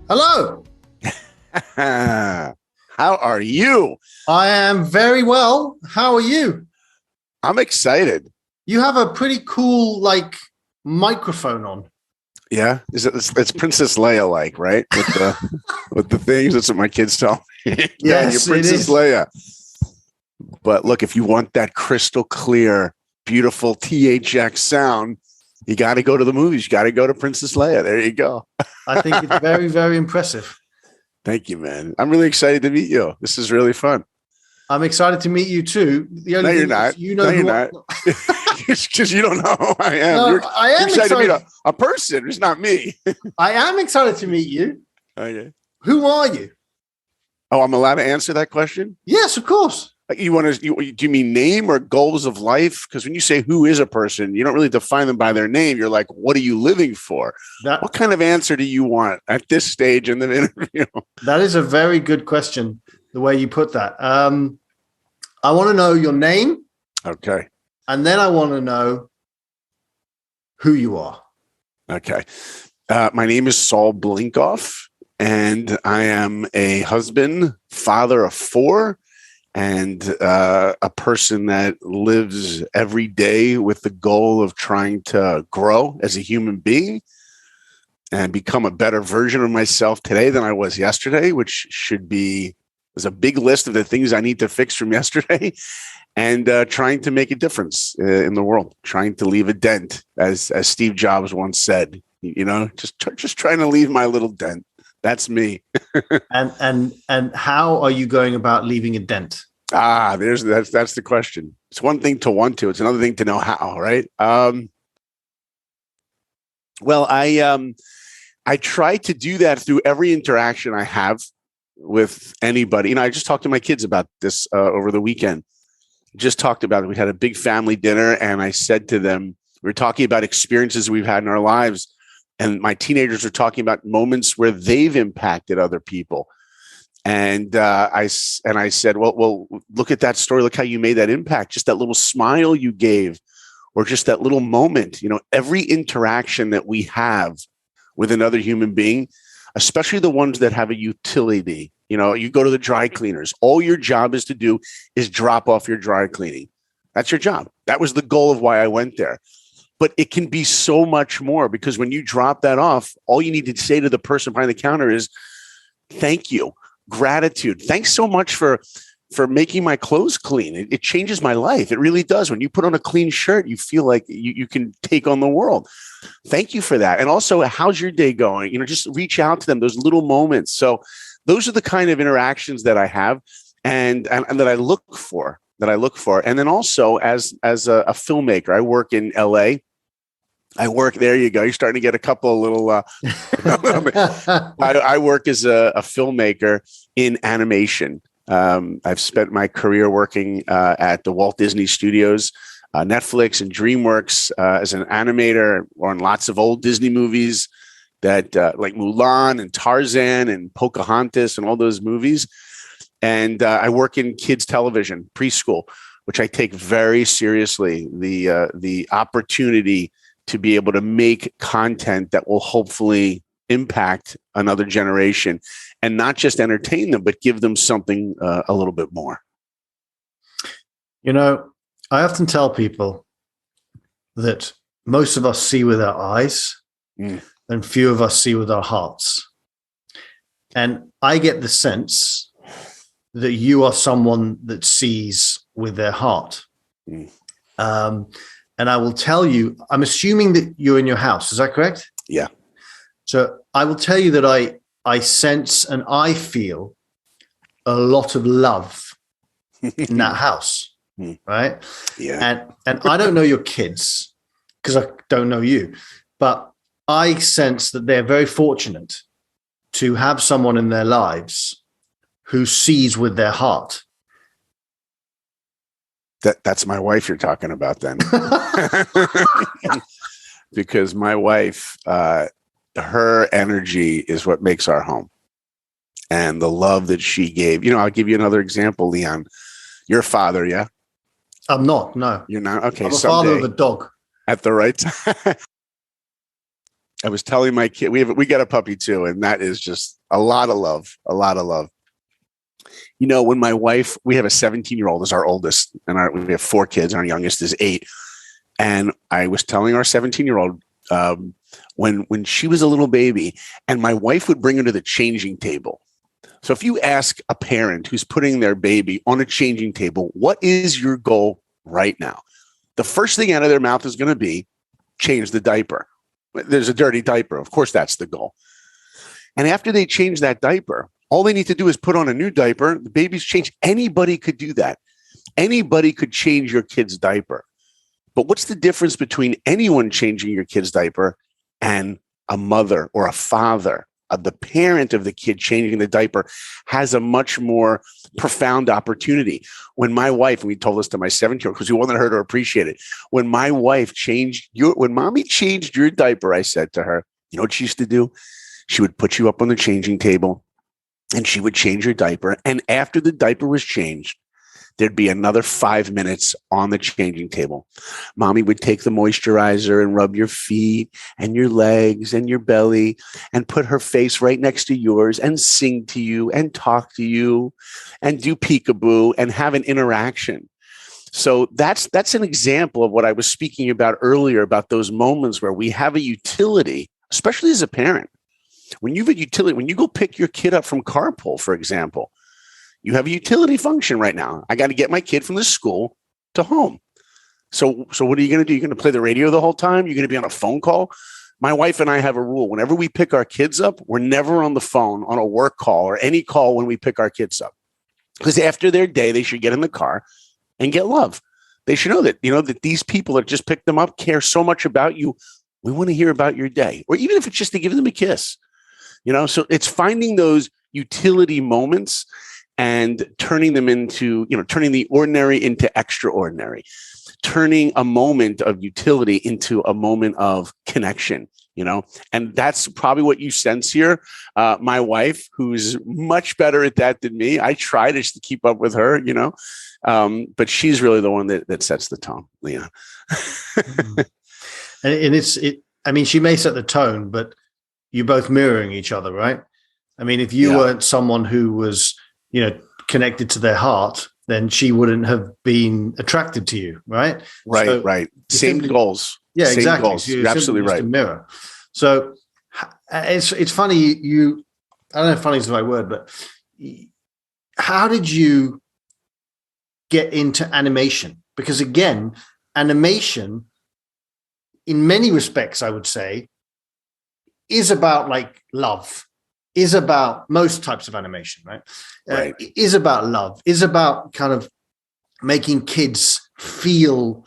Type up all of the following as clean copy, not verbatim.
Hello. How are you? I am very well. How are you? I'm excited. You have a pretty cool, microphone on. Yeah, it's Princess Leia, right? With the things. That's what my kids tell me. Yes, you're Princess Leia. But look, if you want that crystal clear, beautiful THX sound, you got to go to the movies. You got to go to Princess Leia. There you go. I think it's very, very impressive. Thank you, man. I'm really excited to meet you. This is really fun. I'm excited to meet you too. No, you're not. No, you're not. Because you don't know who I am. No, I am excited to meet a person. It's not me. I am excited to meet you. Okay. Who are you? Oh, I'm allowed to answer that question? Yes, of course. You want to? Do you mean name or goals of life? Because when you say who is a person, you don't really define them by their name. You're like, what are you living for? What kind of answer do you want at this stage in the interview? That is a very good question, the way you put that. I want to know your name. Okay. And then I want to know who you are. Okay. My name is Saul Blinkoff, and I am a husband, father of 4, and a person that lives every day with the goal of trying to grow as a human being and become a better version of myself today than I was yesterday, which is a big list of the things I need to fix from yesterday, and trying to make a difference in the world, trying to leave a dent, as Steve Jobs once said, just trying to leave my little dent. That's me. and how are you going about leaving a dent? That's the question. It's one thing to want to, it's another thing to know how, right? Well, I try to do that through every interaction I have with anybody. I just talked to my kids about this over the weekend. Just talked about it. We had a big family dinner, and I said to them, we were talking about experiences we've had in our lives. And my teenagers are talking about moments where they've impacted other people. And I said, well, look at that story. Look how you made that impact. Just that little smile you gave, or just that little moment. Every interaction that we have with another human being, especially the ones that have a utility. You go to the dry cleaners. All your job is to do is drop off your dry cleaning. That's your job. That was the goal of why I went there. But it can be so much more, because when you drop that off, all you need to say to the person behind the counter is, thank you, gratitude. Thanks so much for making my clothes clean. It changes my life. It really does. When you put on a clean shirt, you feel like you can take on the world. Thank you for that. And also, how's your day going? Just reach out to them, those little moments. So those are the kind of interactions that I have and that I look for. And then also as a filmmaker, I work in LA. There you go. You're starting to get a couple of little, I work as a filmmaker in animation. I've spent my career working at the Walt Disney Studios, Netflix and DreamWorks as an animator on lots of old Disney movies that like Mulan and Tarzan and Pocahontas and all those movies. And I work in kids television, preschool, which I take very seriously. The opportunity to be able to make content that will hopefully impact another generation, and not just entertain them, but give them something a little bit more. I often tell people that most of us see with our eyes and few of us see with our hearts. And I get the sense that you are someone that sees with their heart. And I will tell you, I'm assuming that you're in your house. Is that correct? Yeah. So I will tell you that I sense and I feel a lot of love in that house, right? Yeah. And I don't know your kids because I don't know you, but I sense that they're very fortunate to have someone in their lives who sees with their heart. That's my wife you're talking about then. Because my wife, her energy is what makes our home. And the love that she gave, I'll give you another example, Leon. You're a father, yeah? I'm not. No, You're not? Okay. I'm a father of a dog. At the right time. I was telling my kid, we got a puppy too, and that is just a lot of love, a lot of love. You know, when my wife, we have a 17-year-old as our oldest, and we have 4 kids, and our youngest is 8. And I was telling our 17-year-old when she was a little baby, and my wife would bring her to the changing table. So if you ask a parent who's putting their baby on a changing table, what is your goal right now? The first thing out of their mouth is going to be change the diaper. There's a dirty diaper. Of course, that's the goal. And after they change that diaper, all they need to do is put on a new diaper. The baby's changed. Anybody could do that. Anybody could change your kid's diaper. But what's the difference between anyone changing your kid's diaper and a mother or a father? The parent of the kid changing the diaper has a much more profound opportunity. When my wife, and we told this to my 17-year-old because we wanted her to appreciate it. When mommy changed your diaper, I said to her, you know what she used to do? She would put you up on the changing table and she would change your diaper. And after the diaper was changed, there'd be another 5 minutes on the changing table. Mommy would take the moisturizer and rub your feet and your legs and your belly and put her face right next to yours and sing to you and talk to you and do peekaboo and have an interaction. So that's an example of what I was speaking about earlier, about those moments where we have a utility, especially as a parent. When you have a utility, when you go pick your kid up from carpool, for example, you have a utility function right now. I got to get my kid from the school to home. So what are you going to do? You're going to play the radio the whole time? You're going to be on a phone call? My wife and I have a rule. Whenever we pick our kids up, we're never on the phone on a work call or any call when we pick our kids up. Because after their day, they should get in the car and get love. They should know that these people that just picked them up care so much about you. We want to hear about your day, or even if it's just to give them a kiss. So it's finding those utility moments and turning them into, turning the ordinary into extraordinary, turning a moment of utility into a moment of connection, and that's probably what you sense here. My wife, who's much better at that than me, I try just to keep up with her, but she's really the one that sets the tone, Leon. And she may set the tone, but you're both mirroring each other, right? I mean, if you weren't someone who was, connected to their heart, then she wouldn't have been attracted to you, right? Right. Same goals. Yeah, Same exactly. Goals. So you're absolutely right. A mirror. So it's funny. I don't know if funny is the right word, but how did you get into animation? Because again, animation, in many respects, I would say, is about like love, is about most types of animation, right? Is about love, is about kind of making kids feel.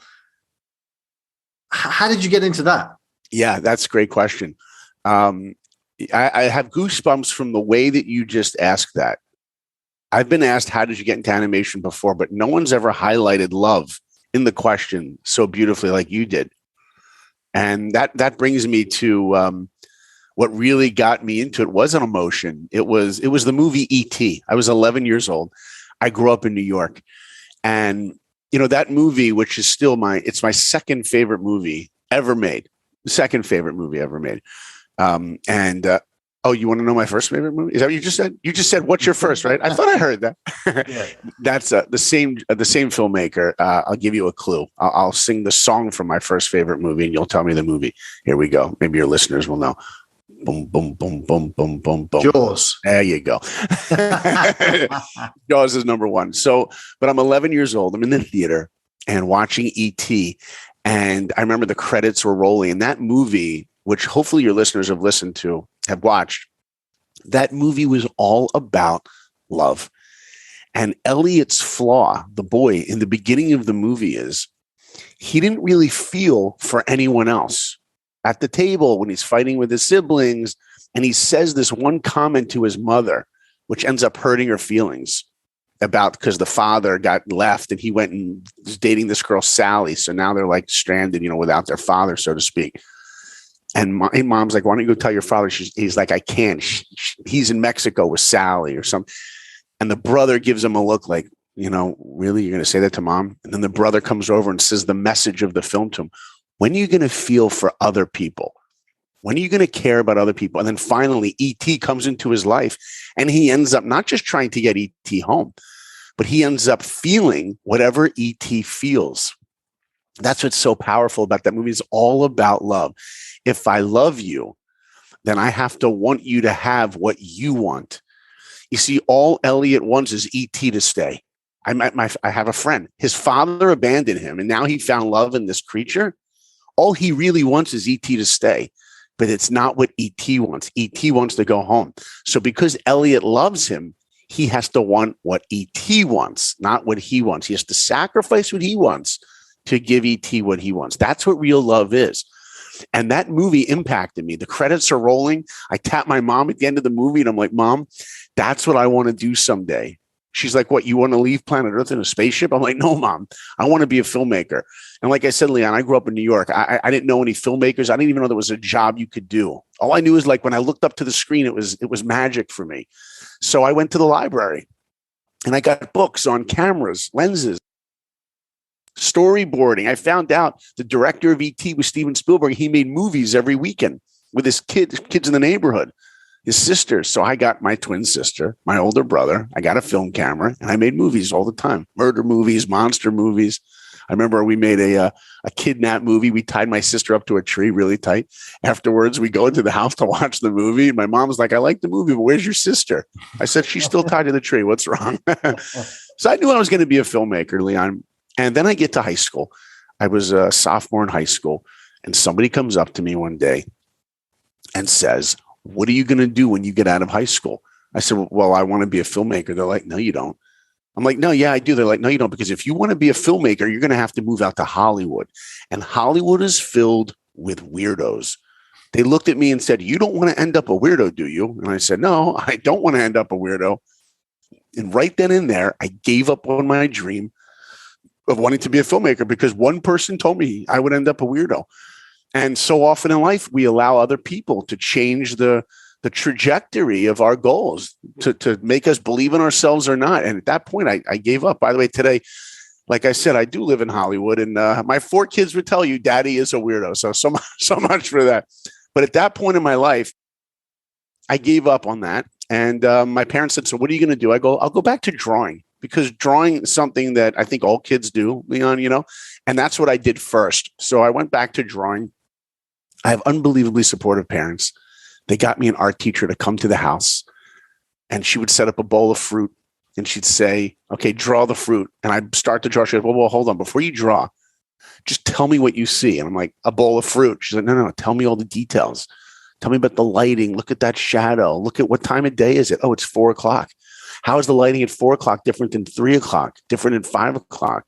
How did you get into that? Yeah, that's a great question. I have goosebumps from the way that you just asked that. I've been asked, how did you get into animation before? But no one's ever highlighted love in the question so beautifully like you did. And that brings me to what really got me into it was an emotion. It was the movie E.T. I was 11 years old. I grew up in New York. And, that movie, which is still it's my second favorite movie ever made. Second favorite movie ever made. You want to know my first favorite movie? Is that what you just said? You just said, what's your first, right? I thought I heard that. Yeah. That's the same filmmaker. I'll give you a clue. I'll sing the song from my first favorite movie and you'll tell me the movie. Here we go. Maybe your listeners will know. Boom, boom, boom, boom, boom, boom, boom. Jaws. There you go. Jaws is number one. But I'm 11 years old. I'm in the theater and watching E.T. And I remember the credits were rolling. And that movie, which hopefully your listeners have watched, that movie was all about love. And Elliot's flaw, the boy in the beginning of the movie, is he didn't really feel for anyone else. At the table when he's fighting with his siblings, and he says this one comment to his mother, which ends up hurting her feelings because the father got left and he went and was dating this girl, Sally. So now they're like stranded, without their father, so to speak. And my mom's like, why don't you go tell your father? He's like, I can't. He's in Mexico with Sally or something. And the brother gives him a look like, really, you're going to say that to mom? And then the brother comes over and says the message of the film to him. When are you going to feel for other people? When are you going to care about other people? And then finally, E.T. comes into his life, and he ends up not just trying to get E.T. home, but he ends up feeling whatever E.T. feels. That's what's so powerful about that movie. It's all about love. If I love you, then I have to want you to have what you want. You see, all Elliot wants is E.T. to stay. I have a friend. His father abandoned him, and now he found love in this creature. All he really wants is E.T. to stay, but it's not what E.T. wants. E.T. wants to go home. So because Elliot loves him, he has to want what E.T. wants, not what he wants. He has to sacrifice what he wants to give E.T. what he wants. That's what real love is. And that movie impacted me. The credits are rolling. I tap my mom at the end of the movie, and I'm like, Mom, that's what I want to do someday. She's like, what, you want to leave planet Earth in a spaceship? I'm like, no, Mom, I want to be a filmmaker. And like I said, Leon, I grew up in New York. I didn't know any filmmakers. I didn't even know there was a job you could do. All I knew is like when I looked up to the screen, it was magic for me. So I went to the library and I got books on cameras, lenses, storyboarding. I found out the director of E.T. was Steven Spielberg. He made movies every weekend with his kids in the neighborhood. His sisters. So I got my twin sister, my older brother. I got a film camera, and I made movies all the time. Murder movies, monster movies. I remember we made a kidnap movie. We tied my sister up to a tree really tight. Afterwards, we go into the house to watch the movie. And my mom was like, I like the movie, but where's your sister? I said, she's still tied to the tree. What's wrong? So I knew I was going to be a filmmaker, Leon. And then I get to high school. I was a sophomore in high school, and somebody comes up to me one day and says, what are you going to do when you get out of high school? I said, well, I want to be a filmmaker. They're like, no, you don't. I'm like, no, yeah, I do. They're like, no, you don't. Because if you want to be a filmmaker, you're going to have to move out to Hollywood. And Hollywood is filled with weirdos. They looked at me and said, you don't want to end up a weirdo, do you? And I said, no, I don't want to end up a weirdo. And right then and there, I gave up on my dream of wanting to be a filmmaker because one person told me I would end up a weirdo. And so often in life, we allow other people to change the trajectory of our goals to make us believe in ourselves or not. And at that point, I gave up. By the way, today, like I said, I do live in Hollywood, and my 4 kids would tell you Daddy is a weirdo. So much for that. But at that point in my life, I gave up on that. And my parents said, so what are you going to do? I'll go back to drawing, because drawing is something that I think all kids do, Leon, and that's what I did first. So I went back to drawing. I have unbelievably supportive parents. They got me an art teacher to come to the house, and she would set up a bowl of fruit, and she'd say, okay, draw the fruit. And I'd start to draw. She goes, well, hold on. Before you draw, just tell me what you see. And I'm like, a bowl of fruit. She's like, no, tell me all the details. Tell me about the lighting. Look at that shadow. Look at what time of day is it? Oh, it's 4 o'clock. How is the lighting at 4 o'clock different than 3 o'clock, different than 5 o'clock?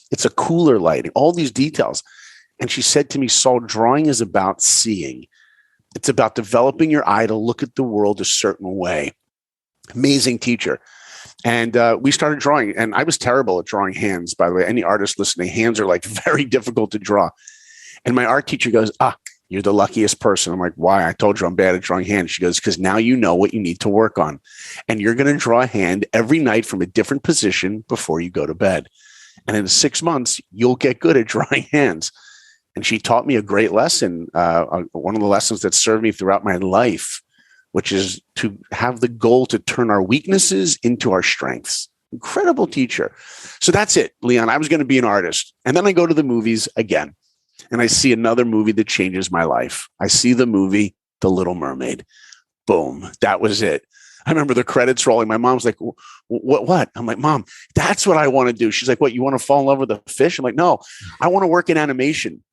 It's a cooler lighting, all these details. And she said to me, Saul, drawing is about seeing. It's about developing your eye to look at the world a certain way. Amazing teacher. And we started drawing, and I was terrible at drawing hands, by the way. Any artist listening, hands are like very difficult to draw. And my art teacher goes, you're the luckiest person. I'm like, why? I told you I'm bad at drawing hands. She goes, because now you know what you need to work on. And you're going to draw a hand every night from a different position before you go to bed. And in 6 months, you'll get good at drawing hands. And she taught me a great lesson, one of the lessons that served me throughout my life, which is to have the goal to turn our weaknesses into our strengths. Incredible teacher. So that's it, Leon. I was going to be an artist. And then I go to the movies again, and I see another movie that changes my life. I see the movie The Little Mermaid. Boom. That was it. I remember the credits rolling. My mom's like, what? I'm like, Mom, that's what I want to do. She's like, what, you want to fall in love with a fish? I'm like, no, I want to work in animation.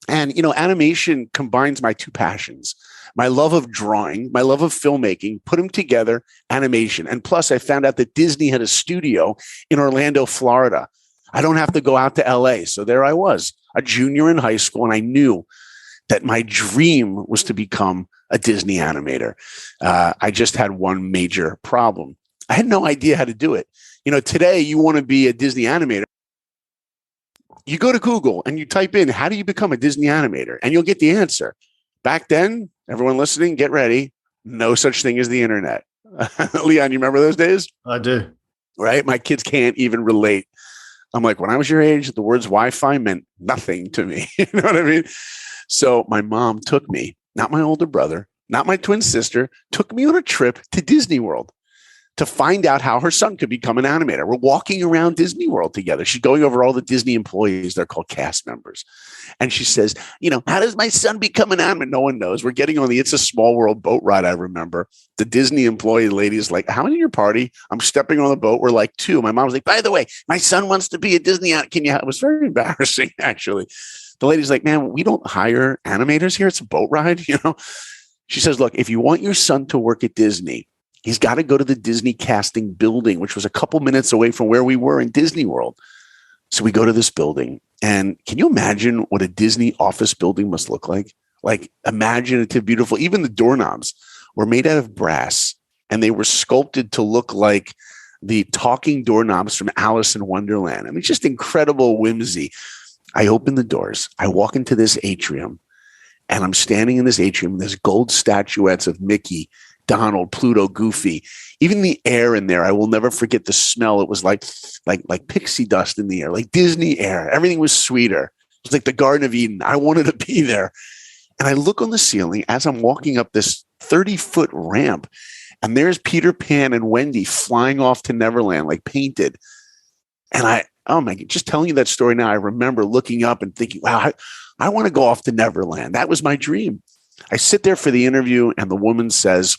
And, animation combines my 2 passions, my love of drawing, my love of filmmaking, put them together, animation. And plus, I found out that Disney had a studio in Orlando, Florida. I don't have to go out to LA. So there I was, a junior in high school, and I knew that my dream was to become a Disney animator. I just had one major problem. I had no idea how to do it. Today you want to be a Disney animator. You go to Google and you type in, how do you become a Disney animator? And you'll get the answer. Back then, everyone listening, get ready. No such thing as the internet. Leon, you remember those days? I do. right? My kids can't even relate. I'm like, when I was your age, the words Wi-Fi meant nothing to me. You know what I mean? So my mom took me, not my older brother, not my twin sister, took me on a trip to Disney World to find out how her son could become an animator. We're walking around Disney World together. She's going over all the Disney employees. They're called cast members. And she says, how does my son become an animator? No one knows. We're getting on the It's a Small World boat ride, I remember. The Disney employee lady is like, how many in your party? I'm stepping on the boat. We're like 2. My mom's like, by the way, my son wants to be a Disney. It was very embarrassing, actually. The lady's like, man, we don't hire animators here. It's a boat ride, She says, look, if you want your son to work at Disney, he's got to go to the Disney casting building, which was a couple minutes away from where we were in Disney World. So we go to this building, and can you imagine what a Disney office building must look like? Like imaginative, beautiful. Even the doorknobs were made out of brass, and they were sculpted to look like the talking doorknobs from Alice in Wonderland. I mean, just incredible whimsy. I open the doors. I walk into this atrium, and I'm standing in this atrium. There's gold statuettes of Mickey, Donald, Pluto, Goofy, even the air in there. I will never forget the smell. It was like pixie dust in the air, like Disney air. Everything was sweeter. It was like the Garden of Eden. I wanted to be there. And I look on the ceiling as I'm walking up this 30-foot ramp, and there's Peter Pan and Wendy flying off to Neverland, like painted. And oh my God, just telling you that story now, I remember looking up and thinking, wow, I want to go off to Neverland. That was my dream. I sit there for the interview, and the woman says,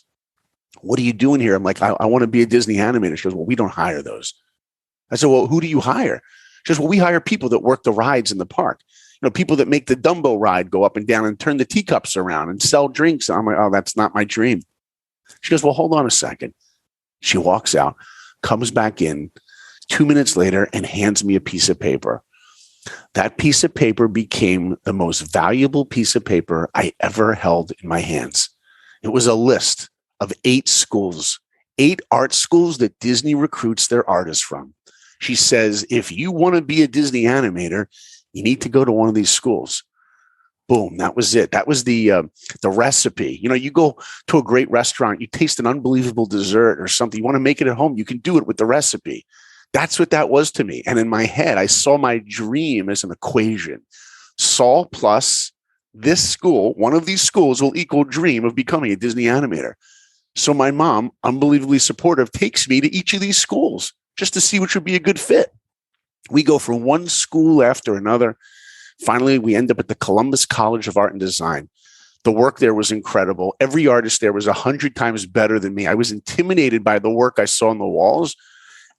what are you doing here? I'm like, I want to be a Disney animator. She goes, well, we don't hire those. I said, well, who do you hire? She goes, well, we hire people that work the rides in the park. People that make the Dumbo ride go up and down and turn the teacups around and sell drinks. I'm like, oh, that's not my dream. She goes, well, hold on a second. She walks out, comes back in 2 minutes later, and hands me a piece of paper. That piece of paper became the most valuable piece of paper I ever held in my hands. It was a list of 8 schools, 8 art schools that Disney recruits their artists from. She says, if you want to be a Disney animator, you need to go to one of these schools. Boom. That was it. That was the recipe. You go to a great restaurant, you taste an unbelievable dessert or something. You want to make it at home. You can do it with the recipe. That's what that was to me. And in my head, I saw my dream as an equation. Saul plus this school, one of these schools, will equal dream of becoming a Disney animator. So my mom, unbelievably supportive, takes me to each of these schools just to see which would be a good fit. We go from one school after another. Finally, we end up at the Columbus College of Art and Design. The work there was incredible. Every artist there was 100 times better than me. I was intimidated by the work I saw on the walls.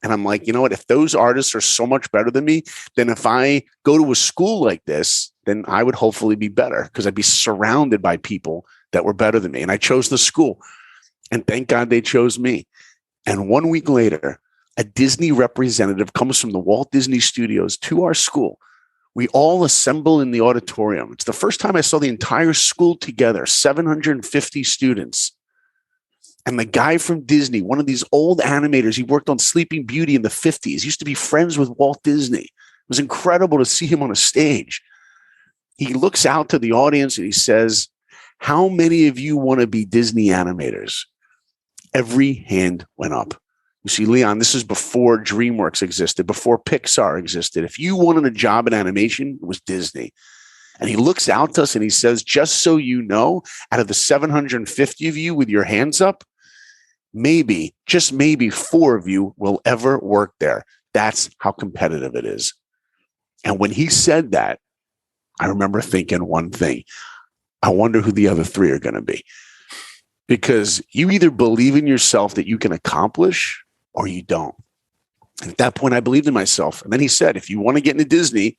And I'm like, you know what? If those artists are so much better than me, then if I go to a school like this, then I would hopefully be better because I'd be surrounded by people that were better than me. And I chose the school. And thank God they chose me. And 1 week later, a Disney representative comes from the Walt Disney Studios to our school. We all assemble in the auditorium. It's the first time I saw the entire school together, 750 students. And the guy from Disney, one of these old animators, he worked on Sleeping Beauty in the 50s, used to be friends with Walt Disney. It was incredible to see him on a stage. He looks out to the audience and he says, how many of you want to be Disney animators? Every hand went up. You see, Leon, this is before DreamWorks existed, before Pixar existed. If you wanted a job in animation, it was Disney. And he looks out to us and he says, just so you know, out of the 750 of you with your hands up, maybe, just maybe 4 of you will ever work there. That's how competitive it is. And when he said that, I remember thinking one thing. I wonder who the other 3 are going to be. Because you either believe in yourself that you can accomplish or you don't. And at that point, I believed in myself. And then he said, if you want to get into Disney,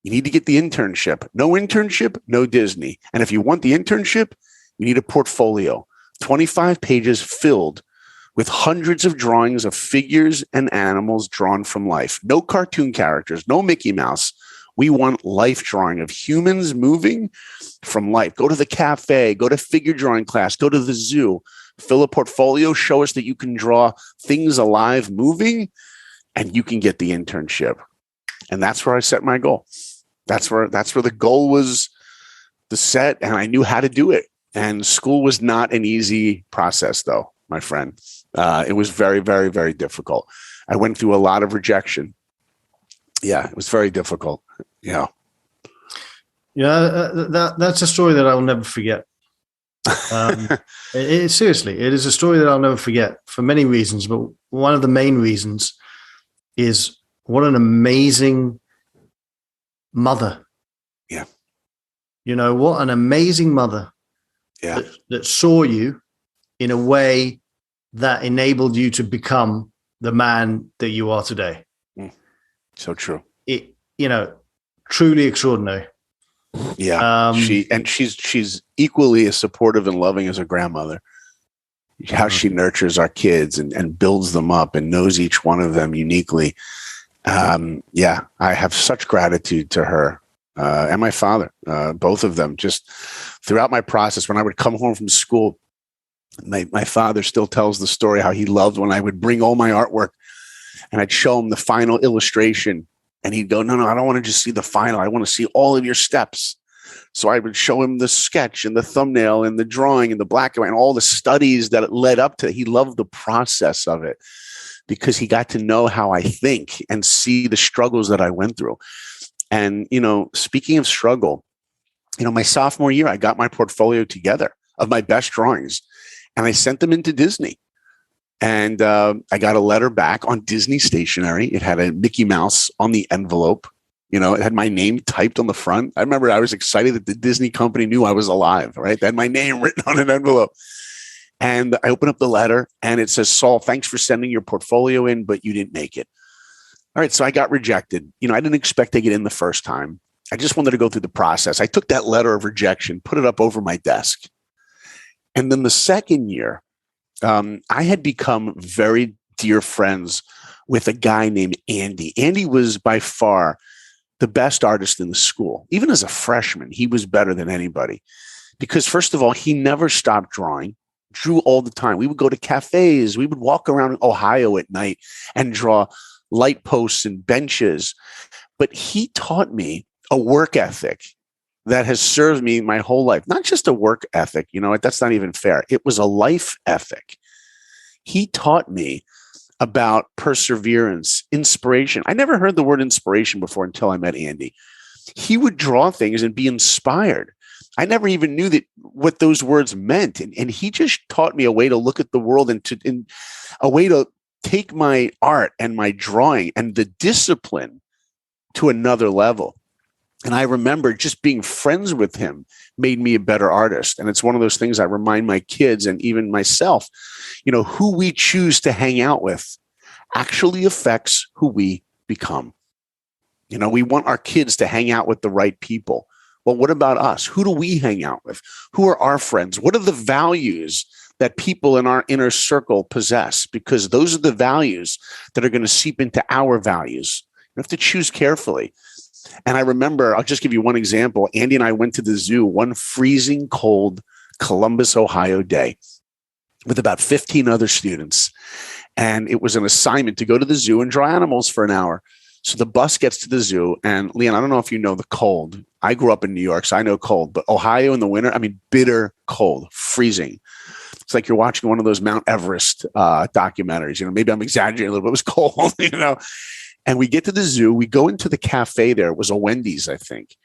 you need to get the internship. No internship, no Disney. And if you want the internship, you need a portfolio. 25 pages filled with hundreds of drawings of figures and animals drawn from life. No cartoon characters, no Mickey Mouse. We want life drawing of humans moving from life. Go to the cafe, go to figure drawing class, go to the zoo, fill a portfolio, show us that you can draw things alive moving, and you can get the internship. And that's where I set my goal. That's where the goal was the set, and I knew how to do it. And school was not an easy process, though, my friend. It was very, very, very difficult. I went through a lot of rejection. Yeah, it was very difficult. Yeah. That's a story that I'll never forget. Seriously, it is a story that I'll never forget for many reasons, but one of the main reasons is what an amazing mother. Yeah. What an amazing mother that saw you in a way that enabled you to become the man that you are today. So true. Truly extraordinary. Yeah. She's equally as supportive and loving as a grandmother. How she nurtures our kids and builds them up and knows each one of them uniquely. I have such gratitude to her and my father, both of them. Just throughout my process, when I would come home from school, my father still tells the story how he loved when I would bring all my artwork and I'd show him the final illustration. And he'd go, no, I don't want to just see the final. I want to see all of your steps. So I would show him the sketch and the thumbnail and the drawing and the black and white and all the studies that it led up to. He loved the process of it because he got to know how I think and see the struggles that I went through. And, speaking of struggle, my sophomore year, I got my portfolio together of my best drawings and I sent them into Disney. And I got a letter back on Disney stationery. It had a Mickey Mouse on the envelope. It had my name typed on the front. I remember I was excited that the Disney company knew I was alive, right? They had my name written on an envelope. And I open up the letter and it says, Saul, thanks for sending your portfolio in, but you didn't make it. All right. So I got rejected. I didn't expect to get in the first time. I just wanted to go through the process. I took that letter of rejection, put it up over my desk. And then the second year, I had become very dear friends with a guy named Andy. Andy was by far the best artist in the school. Even as a freshman, he was better than anybody because, first of all, he never stopped drawing, drew all the time. We would go to cafes. We would walk around Ohio at night and draw light posts and benches. But he taught me a work ethic that has served me my whole life. Not just a work ethic, that's not even fair. It was a life ethic. He taught me about perseverance, inspiration. I never heard the word inspiration before until I met Andy. He would draw things and be inspired. I never even knew what those words meant. And he just taught me a way to look at the world and a way to take my art and my drawing and the discipline to another level. And I remember just being friends with him made me a better artist. And it's one of those things I remind my kids and even myself, who we choose to hang out with actually affects who we become. We want our kids to hang out with the right people. Well, what about us? Who do we hang out with? Who are our friends? What are the values that people in our inner circle possess? Because those are the values that are going to seep into our values. You have to choose carefully. And I remember, I'll just give you one example. Andy and I went to the zoo one freezing cold Columbus, Ohio day with about 15 other students. And it was an assignment to go to the zoo and draw animals for an hour. So the bus gets to the zoo. And Leon, I don't know if you know the cold. I grew up in New York, so I know cold. But Ohio in the winter, bitter cold, freezing. It's like you're watching one of those Mount Everest documentaries. Maybe I'm exaggerating a little bit. It was cold, And we get to the zoo. We go into the cafe there. It was a Wendy's, I think.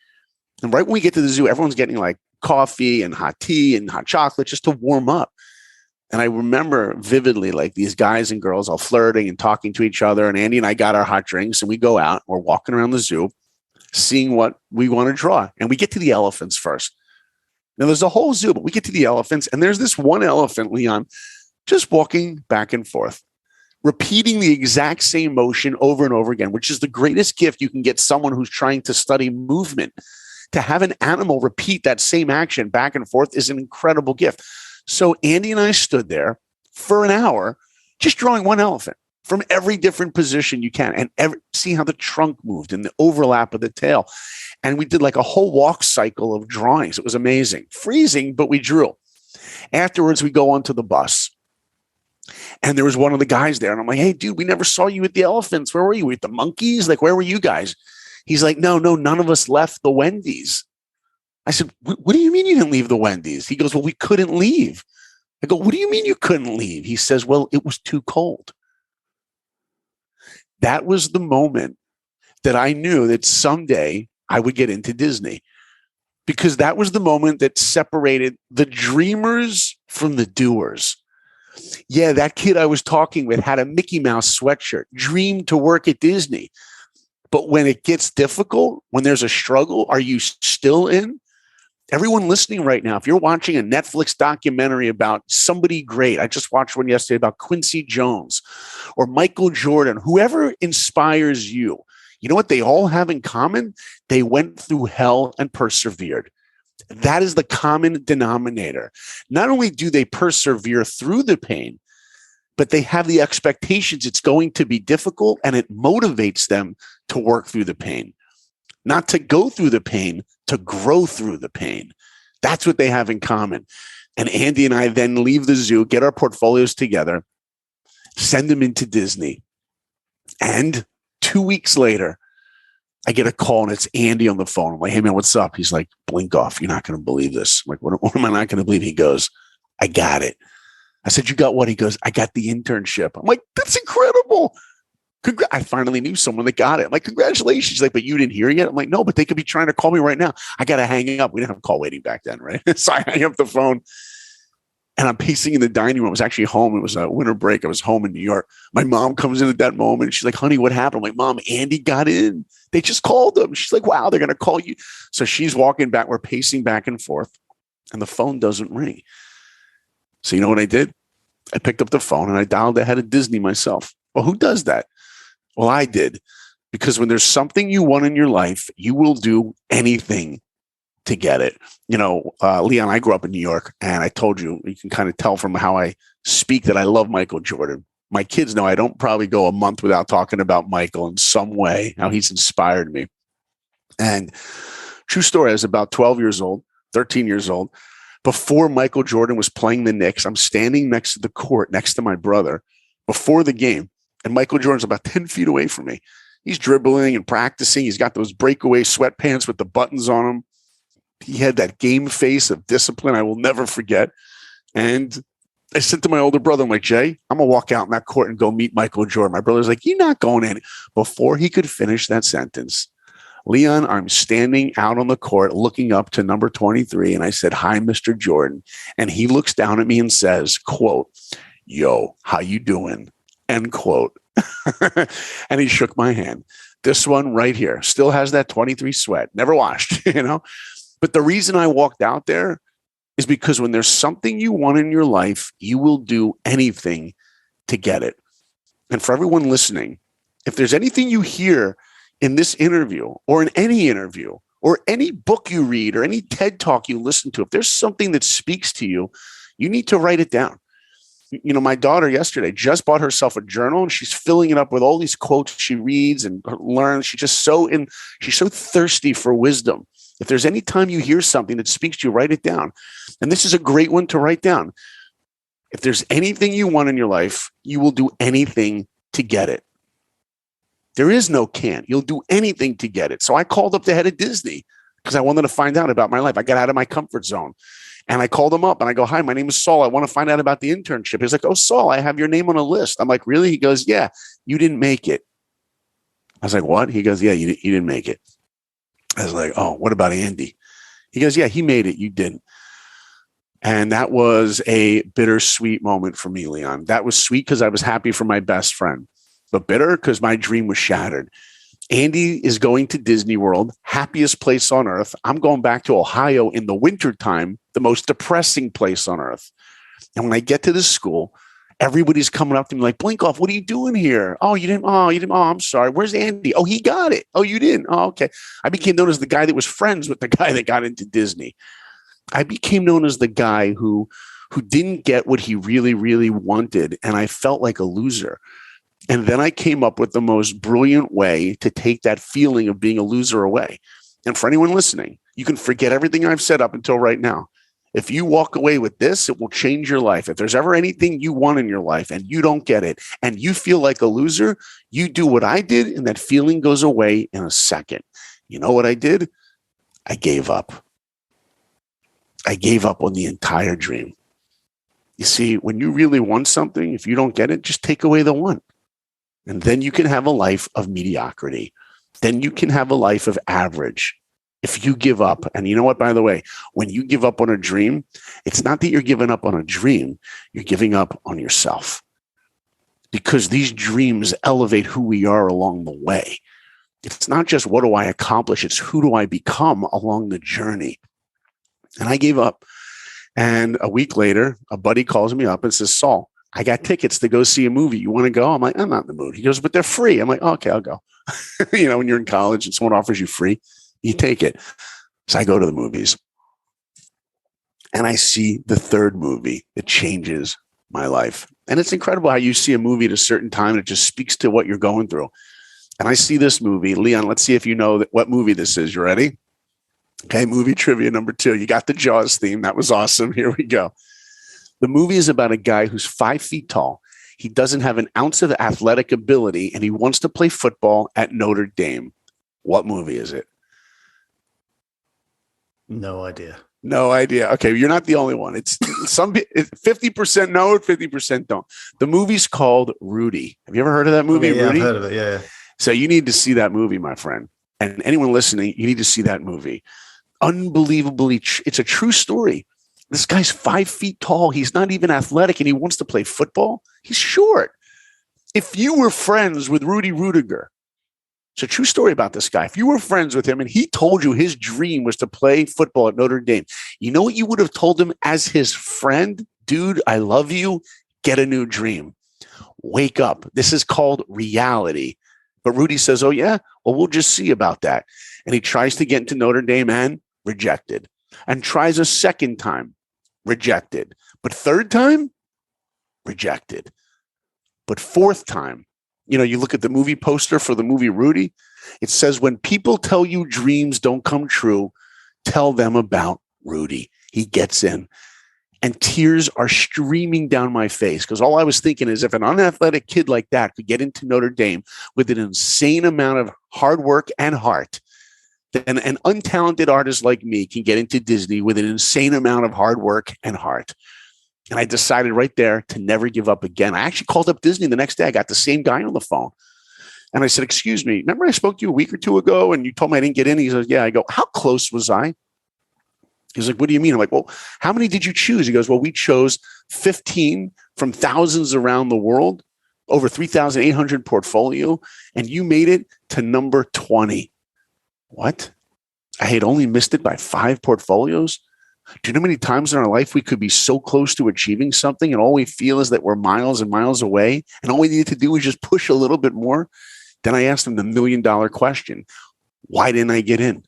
And right when we get to the zoo, everyone's getting like coffee and hot tea and hot chocolate just to warm up. And I remember vividly like these guys and girls all flirting and talking to each other. And Andy and I got our hot drinks and we go out. We're walking around the zoo, seeing what we want to draw. And we get to the elephants first. Now there's a whole zoo, but we get to the elephants. And there's this one elephant, Leon, just walking back and forth, repeating the exact same motion over and over again, which is the greatest gift you can get someone who's trying to study movement. To have an animal repeat that same action back and forth is an incredible gift. So Andy and I stood there for an hour, just drawing one elephant from every different position you can and see how the trunk moved and the overlap of the tail. And we did like a whole walk cycle of drawings. It was amazing. Freezing, but we drew. Afterwards, we go onto the bus. And there was one of the guys there. And I'm like, hey, dude, we never saw you at the elephants. Where were you? At the monkeys? Like, where were you guys? He's like, no, none of us left the Wendy's. I said, what do you mean you didn't leave the Wendy's? He goes, well, we couldn't leave. I go, what do you mean you couldn't leave? He says, well, it was too cold. That was the moment that I knew that someday I would get into Disney, because that was the moment that separated the dreamers from the doers. Yeah, that kid I was talking with had a Mickey Mouse sweatshirt, dreamed to work at Disney. But when it gets difficult, when there's a struggle, are you still in? Everyone listening right now, if you're watching a Netflix documentary about somebody great, I just watched one yesterday about Quincy Jones or Michael Jordan, whoever inspires you, you know what they all have in common? They went through hell and persevered. That is the common denominator. Not only do they persevere through the pain, but they have the expectations it's going to be difficult, and it motivates them to work through the pain. Not to go through the pain, to grow through the pain. That's what they have in common. And Andy and I then leave the zoo, get our portfolios together, send them into Disney. And 2 weeks later, I get a call and it's Andy on the phone. I'm like, hey man, what's up? He's like, Blinkoff, you're not going to believe this. I'm like, what am I not going to believe? He goes, I got it. I said, you got what? He goes, I got the internship. I'm like, that's incredible. I finally knew someone that got it. I'm like, congratulations. He's like, but you didn't hear it yet? I'm like, no, but they could be trying to call me right now. I got to hang up. We didn't have call waiting back then, right? So I hang up the phone and I'm pacing in the dining room. I was actually home. It was a winter break. I was home in New York. My mom comes in at that moment. She's like, honey, what happened? I'm like, Mom, Andy got in. They just called him. She's like, wow, they're going to call you. So she's walking back. We're pacing back and forth and the phone doesn't ring. So you know what I did? I picked up the phone and I dialed ahead of Disney myself. Well, who does that? Well, I did, because when there's something you want in your life, you will do anything to get it. You know, Leon, I grew up in New York, and I told you, you can kind of tell from how I speak that I love Michael Jordan. My kids know I don't probably go a month without talking about Michael in some way, how he's inspired me. And true story, I was about 12 years old, 13 years old. Before Michael Jordan was playing the Knicks, I'm standing next to the court, next to my brother, before the game. And Michael Jordan's about 10 feet away from me. He's dribbling and practicing. He's got those breakaway sweatpants with the buttons on them. He had that game face of discipline I will never forget. And I said to my older brother, I'm like, Jay, I'm going to walk out in that court and go meet Michael Jordan. My brother's like, you're not going in. Before he could finish that sentence, Leon, I'm standing out on the court looking up to number 23. And I said, hi, Mr. Jordan. And he looks down at me and says, quote, yo, how you doing? End quote. And he shook my hand. This one right here still has that 23 sweat, never washed, you know? But the reason I walked out there is because when there's something you want in your life, you will do anything to get it. And for everyone listening, if there's anything you hear in this interview or in any interview or any book you read or any TED talk you listen to, if there's something that speaks to you, you need to write it down. You know, my daughter yesterday just bought herself a journal and she's filling it up with all these quotes she reads and learns. She's so thirsty for wisdom. If there's any time you hear something that speaks to you, write it down. And this is a great one to write down. If there's anything you want in your life, you will do anything to get it. There is no can't. You'll do anything to get it. So I called up the head of Disney because I wanted to find out about my life. I got out of my comfort zone. And I called him up and I go, hi, my name is Saul. I want to find out about the internship. He's like, oh, Saul, I have your name on a list. I'm like, really? He goes, yeah, you didn't make it. I was like, what? He goes, yeah, you didn't make it. I was like, oh, what about Andy? He goes, yeah, he made it. You didn't. And that was a bittersweet moment for me, Leon. That was sweet because I was happy for my best friend, but bitter because my dream was shattered. Andy is going to Disney World, happiest place on earth. I'm going back to Ohio in the wintertime, the most depressing place on earth. And when I get to this school, everybody's coming up to me like, Blinkoff, what are you doing here? Oh, you didn't. Oh, I'm sorry. Where's Andy? Oh, he got it. Oh, you didn't. Oh, okay. I became known as the guy that was friends with the guy that got into Disney. I became known as the guy who didn't get what he really, really wanted. And I felt like a loser. And then I came up with the most brilliant way to take that feeling of being a loser away. And for anyone listening, you can forget everything I've said up until right now. If you walk away with this, it will change your life. If there's ever anything you want in your life and you don't get it and you feel like a loser, you do what I did and that feeling goes away in a second. You know what I did? I gave up. I gave up on the entire dream. You see, when you really want something, if you don't get it, just take away the want. And then you can have a life of mediocrity. Then you can have a life of average. If you give up, and you know what, by the way, when you give up on a dream, it's not that you're giving up on a dream, you're giving up on yourself. Because these dreams elevate who we are along the way. It's not just what do I accomplish, it's who do I become along the journey. And I gave up. And a week later, a buddy calls me up and says, Saul, I got tickets to go see a movie. You want to go? I'm like, I'm not in the mood. He goes, but they're free. I'm like, oh, okay, I'll go. When you're in college and someone offers you free, you take it. So I go to the movies and I see the third movie that changes my life. And it's incredible how you see a movie at a certain time and it just speaks to what you're going through. And I see this movie. Leon, let's see if you know what movie this is. You ready? Okay, movie trivia number 2. You got the Jaws theme. That was awesome. Here we go. The movie is about a guy who's 5 feet tall. He doesn't have an ounce of athletic ability, and he wants to play football at Notre Dame. What movie is it? No idea. No idea. Okay, you're not the only one. It's 50% know it, 50% don't. The movie's called Rudy. Have you ever heard of that movie, yeah, Rudy? I've heard of it, yeah. So you need to see that movie, my friend. And anyone listening, you need to see that movie. Unbelievably, it's a true story. This guy's 5 feet tall. He's not even athletic, and he wants to play football. He's short. If you were friends with Rudy Rudiger, it's a true story about this guy. If you were friends with him and he told you his dream was to play football at Notre Dame, you know what you would have told him as his friend? Dude, I love you. Get a new dream. Wake up. This is called reality. But Rudy says, oh, yeah, well, we'll just see about that. And he tries to get into Notre Dame and rejected. And tries a second time, rejected. But third time, rejected. But fourth time, you look at the movie poster for the movie Rudy. It says, when people tell you dreams don't come true, tell them about Rudy. He gets in. And tears are streaming down my face because all I was thinking is if an unathletic kid like that could get into Notre Dame with an insane amount of hard work and heart, then an untalented artist like me can get into Disney with an insane amount of hard work and heart. And I decided right there to never give up again. I actually called up Disney the next day. I got the same guy on the phone. And I said, excuse me, remember I spoke to you a week or two ago and you told me I didn't get in? He says, yeah. I go, how close was I? He's like, what do you mean? I'm like, well, how many did you choose? He goes, well, we chose 15 from thousands around the world, over 3,800 portfolio, and you made it to number 20. What? I had only missed it by 5 portfolios? Do you know how many times in our life we could be so close to achieving something and all we feel is that we're miles and miles away and all we need to do is just push a little bit more? Then I asked him the $1 million question. Why didn't I get in?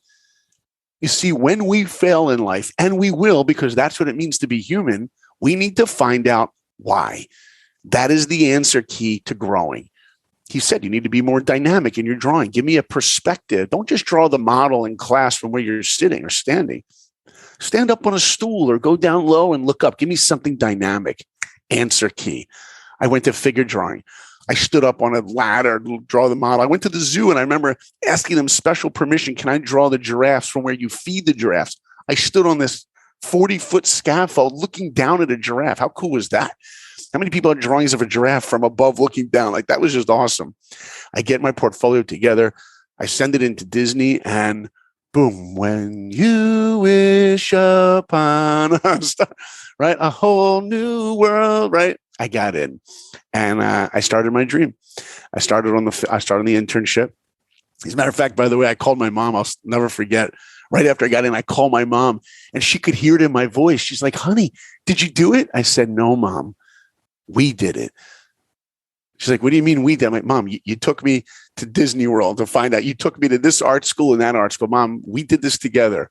You see, when we fail in life, and we will because that's what it means to be human, we need to find out why. That is the answer key to growing. He said, you need to be more dynamic in your drawing. Give me a perspective. Don't just draw the model in class from where you're sitting or standing. Stand up on a stool or go down low and look up. Give me something dynamic. Answer key. I went to figure drawing. I stood up on a ladder to draw the model. I went to the zoo and I remember asking them special permission. Can I draw the giraffes from where you feed the giraffes? I stood on this 40-foot scaffold looking down at a giraffe. How cool was that? How many people have drawings of a giraffe from above looking down? Like that was just awesome. I get my portfolio together. I send it into Disney and boom, when you wish upon a star, right? A whole new world, right? I got in and I started my dream. I started on the internship. As a matter of fact, by the way, I called my mom. I'll never forget. Right after I got in, I called my mom and she could hear it in my voice. She's like, honey, did you do it? I said, no, Mom, we did it. She's like, what do you mean we did? I'm like, Mom, you took me to Disney World to find out. You took me to this art school and that art school. Mom, we did this together.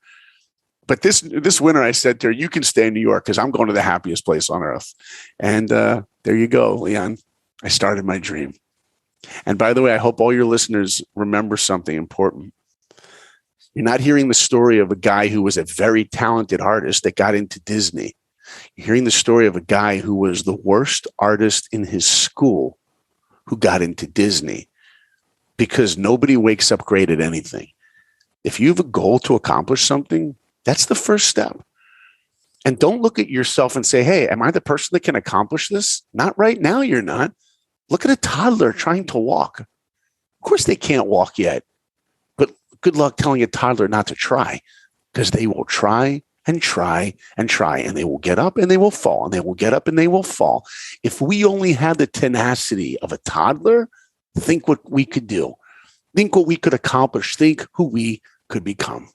But this winter, I said to her, you can stay in New York because I'm going to the happiest place on earth. And there you go, Leon. I started my dream. And by the way, I hope all your listeners remember something important. You're not hearing the story of a guy who was a very talented artist that got into Disney. You're hearing the story of a guy who was the worst artist in his school who got into Disney because nobody wakes up great at anything. If you have a goal to accomplish something, that's the first step. And don't look at yourself and say, hey, am I the person that can accomplish this? Not right now, you're not. Look at a toddler trying to walk. Of course, they can't walk yet, but good luck telling a toddler not to try, because they will try and try and try, and they will get up and they will fall, and they will get up and they will fall. If we only had the tenacity of a toddler, think what we could do. Think what we could accomplish. Think who we could become.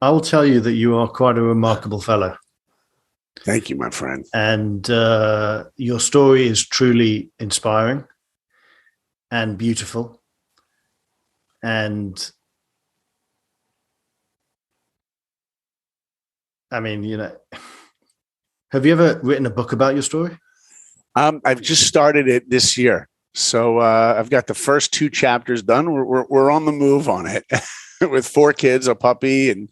I will tell you that you are quite a remarkable fellow. Thank you, my friend. And your story is truly inspiring and beautiful. And I mean, have you ever written a book about your story? I've just started it this year. So I've got the first 2 chapters done. We're on the move on it with 4 kids, a puppy, and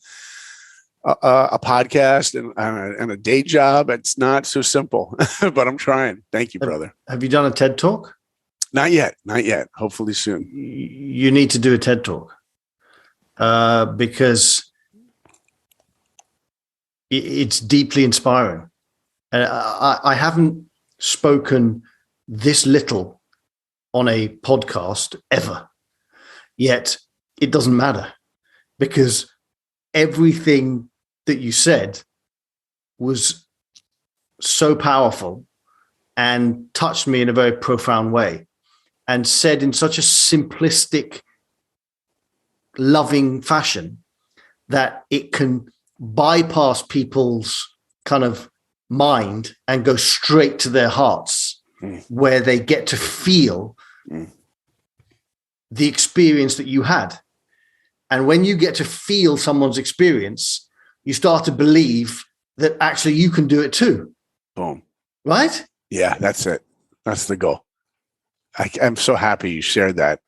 a podcast and a day job. It's not so simple, but I'm trying. Thank you, brother. Have you done a TED Talk? Not yet. Hopefully soon. You need to do a TED Talk because it's deeply inspiring. And I haven't spoken this little on a podcast ever, yet it doesn't matter, because everything that you said was so powerful and touched me in a very profound way, and said in such a simplistic, loving fashion that it can bypass people's kind of mind and go straight to their hearts, where they get to feel the experience that you had. And when you get to feel someone's experience, you start to believe that actually you can do it too. Boom. Right? Yeah, that's it. That's the goal. I'm so happy you shared that.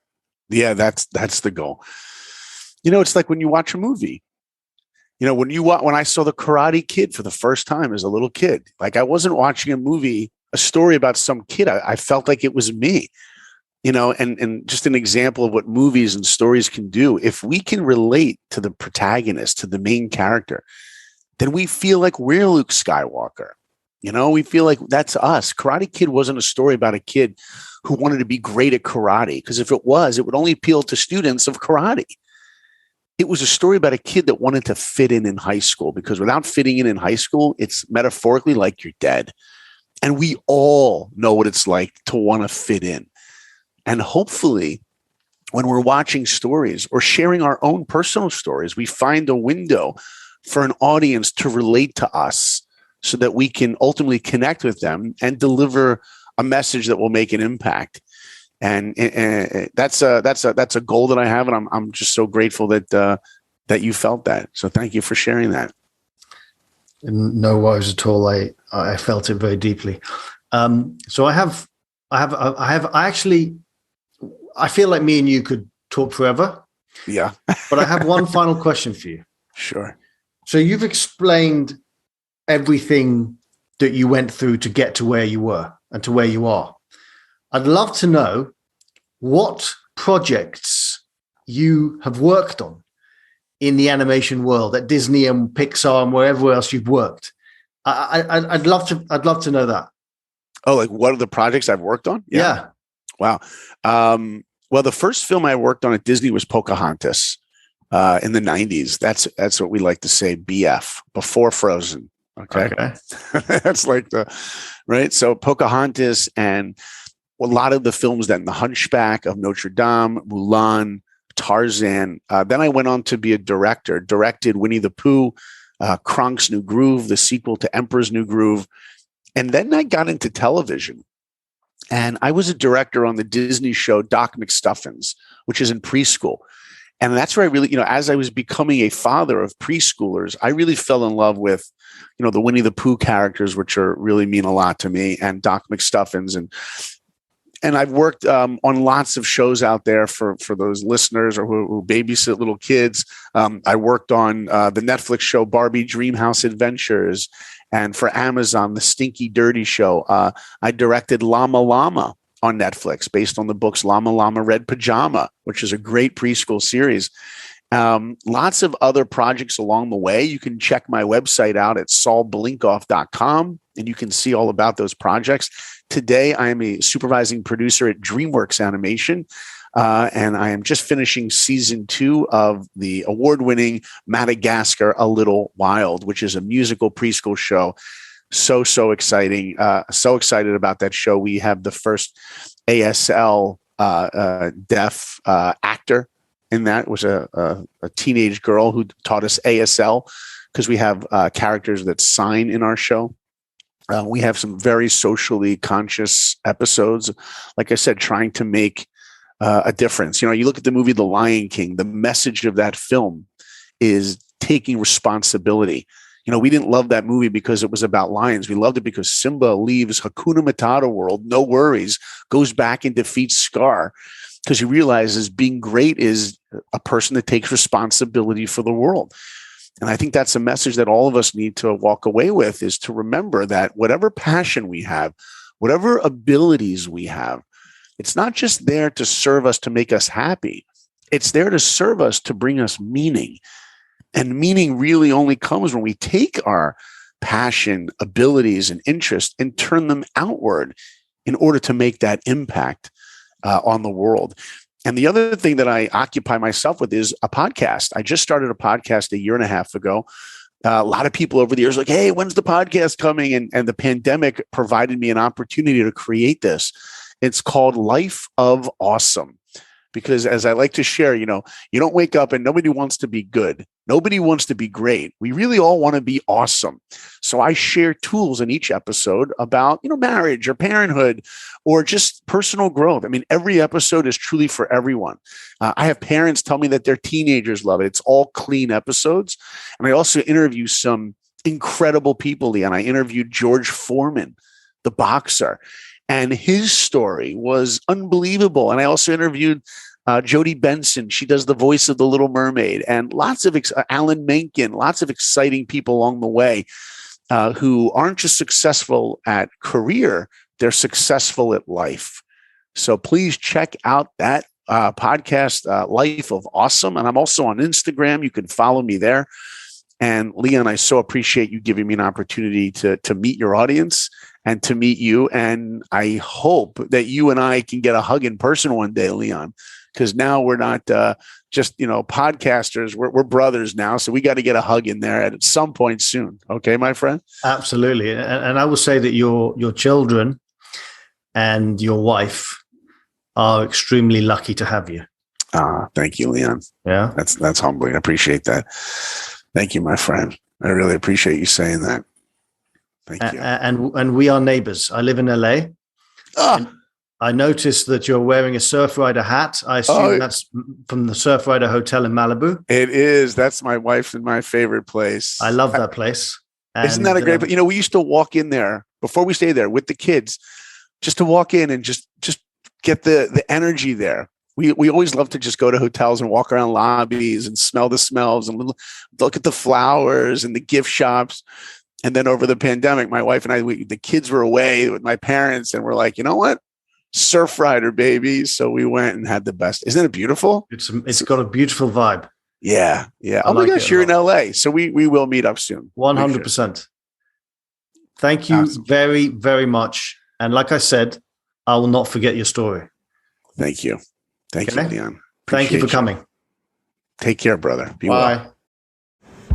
Yeah, that's the goal. It's like when you watch a movie. When I saw The Karate Kid for the first time as a little kid, like, I wasn't watching a story about some kid. I felt like it was me, and just an example of what movies and stories can do. If we can relate to the protagonist, to the main character, then we feel like we're Luke Skywalker. We feel like that's us. Karate Kid wasn't a story about a kid who wanted to be great at karate, because if it was, it would only appeal to students of karate. It was a story about a kid that wanted to fit in high school, because without fitting in high school, it's metaphorically like you're dead. And we all know what it's like to want to fit in. And hopefully, when we're watching stories or sharing our own personal stories, we find a window for an audience to relate to us, so that we can ultimately connect with them and deliver a message that will make an impact. And that's a goal that I have, and I'm just so grateful that you felt that. So thank you for sharing that. No worries at all. I felt it very deeply. So I feel like me and you could talk forever. Yeah. But I have one final question for you. Sure. So you've explained everything that you went through to get to where you were and to where you are. I'd love to know what projects you have worked on in the animation world at Disney and Pixar and wherever else you've worked. I'd love to know that. Oh, like what are the projects I've worked on? Yeah. Wow. Well, the first film I worked on at Disney was Pocahontas in the 90s. That's what we like to say, BF, before Frozen. Okay. That's like right. So Pocahontas and a lot of the films then, The Hunchback of Notre Dame, Mulan, Tarzan. Then I went on to be a director, directed Winnie the Pooh, Kronk's New Groove, the sequel to Emperor's New Groove. And then I got into television, and I was a director on the Disney show Doc McStuffins, which is in preschool. And that's where I really, as I was becoming a father of preschoolers, I really fell in love with, the Winnie the Pooh characters, which really mean a lot to me, and Doc McStuffins. And I've worked on lots of shows out there for those listeners or who babysit little kids. I worked on the Netflix show Barbie Dreamhouse Adventures, and for Amazon, the Stinky Dirty Show. I directed Llama Llama on Netflix based on the books Llama Llama Red Pajama, which is a great preschool series. Lots of other projects along the way. You can check my website out at saulblinkoff.com, and you can see all about those projects. Today, I am a supervising producer at DreamWorks Animation, and I am just finishing season 2 of the award-winning Madagascar A Little Wild, which is a musical preschool show. So exciting. So excited about that show. We have the first ASL deaf actor in that. It was a teenage girl who taught us ASL because we have characters that sign in our show. We have some very socially conscious episodes, like I said, trying to make a difference. You look at the movie The Lion King, the message of that film is taking responsibility. We didn't love that movie because it was about lions. We loved it because Simba leaves Hakuna Matata world, no worries, goes back and defeats Scar because he realizes being great is a person that takes responsibility for the world. And I think that's a message that all of us need to walk away with, is to remember that whatever passion we have, whatever abilities we have, it's not just there to serve us to make us happy. It's there to serve us to bring us meaning. And meaning really only comes when we take our passion, abilities, and interest and turn them outward in order to make that impact on the world. And the other thing that I occupy myself with is a podcast. I just started a podcast a year and a half ago. A lot of people over the years like, hey, when's the podcast coming? And the pandemic provided me an opportunity to create this. It's called Life of Awesome. Because as I like to share, you don't wake up and nobody wants to be good. Nobody wants to be great. We really all want to be awesome. So I share tools in each episode about, marriage or parenthood or just personal growth. I mean, every episode is truly for everyone. I have parents tell me that their teenagers love it. It's all clean episodes. And I also interview some incredible people, Leon. I interviewed George Foreman, the boxer. And his story was unbelievable. And I also interviewed Jodie Benson. She does the voice of the Little Mermaid, and lots of Alan Menken, lots of exciting people along the way who aren't just successful at career, they're successful at life. So please check out that podcast, Life of Awesome. And I'm also on Instagram. You can follow me there. And Leon, I so appreciate you giving me an opportunity to meet your audience and to meet you. And I hope that you and I can get a hug in person one day, Leon, because now we're not just, podcasters. We're brothers now. So we got to get a hug in there at some point soon. Okay, my friend? Absolutely. And I will say that your children and your wife are extremely lucky to have you. Thank you, Leon. Yeah. That's humbling. I appreciate that. Thank you, my friend. I really appreciate you saying that. Thank you. And we are neighbors. I live in LA. I noticed that you're wearing a Surfrider hat. I assume that's from the Surfrider Hotel in Malibu. It is. That's my wife's and my favorite place. I love that place. Isn't that a great place? We used to walk in there before we stayed there with the kids, just to walk in and just get the energy there. We always love to just go to hotels and walk around lobbies and smell the smells and look at the flowers and the gift shops. And then over the pandemic, my wife and I, the kids were away with my parents, and we're like, you know what? Surfrider, baby. So we went and had the best. Isn't it beautiful? It's got a beautiful vibe. Yeah. Oh my gosh, you're in LA. So we will meet up soon. 100%. Thank you very, very much. And like I said, I will not forget your story. Thank you. Thank you, Leon. Thank you for coming. Take care, brother. Be well.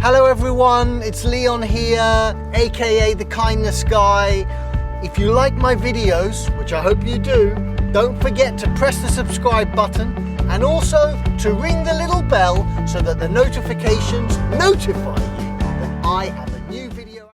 Hello, everyone. It's Leon here, aka the Kindness Guy. If you like my videos, which I hope you do, don't forget to press the subscribe button and also to ring the little bell so that the notifications notify you that I have a